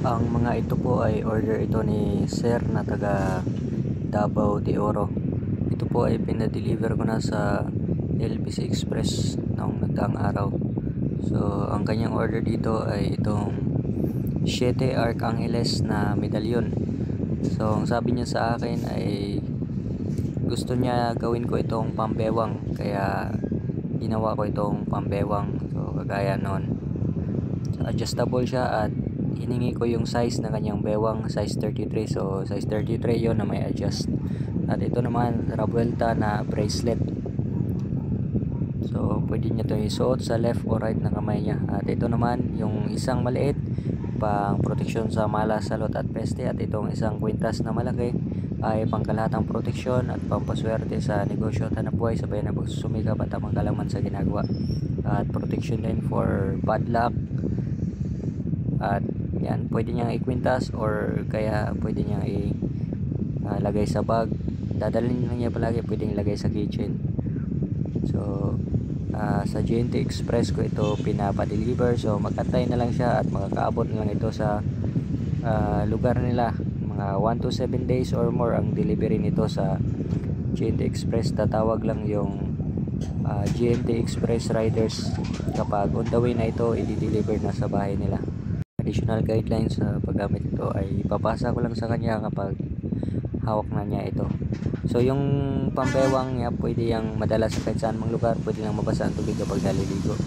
Ang mga ito po ay order ito ni Sir na taga Davao de Oro. Ito po ay pinadeliver ko na sa LBC Express noong nagdaang araw. So, ang kanyang order dito ay itong 7 Archangeles na medalyon. So, ang sabi niya sa akin ay gusto niya gawin ko itong pambewang, kaya ginawa ko itong pambewang. So, kagaya nun, so, adjustable siya at hiningi ko yung size ng kanyang bewang, size 33. So size 33 yon na may adjust. At ito naman Rabuelta na bracelet. So pwede niya to isuot sa left or right na kamay niya. At ito naman yung isang maliit pang proteksyon sa malas, salot at peste. At itong isang kwintas na malaki ay pangkalahatang proteksyon at pampaswerte sa negosyo at hanap buhay, sabay na pagsusumikap at tamang kalaman sa ginagawa. At protection din for bad luck. At yan, pwede niyang ikwintas or kaya pwede niyang ilagay sa bag. Dadalhin lang niya palagi, pwedeng ilagay sa kitchen. So sa GNT Express ko ito pinapa-deliver. So magantay na lang siya at makakaabot na lang ito sa lugar nila. Mga 1 to 7 days or more ang delivery nito sa GNT Express. Tatawag lang yung GNT Express riders kapag on the way na ito, i-deliver na sa bahay nila. Additional guidelines sa paggamit ito ay ipapasa ko lang sa kanya kapag hawak na niya ito. So yung pambewang niya, pwede yang madala sa kahit saan mang lugar, pwede lang mabasa ang tubig kapag naliligo.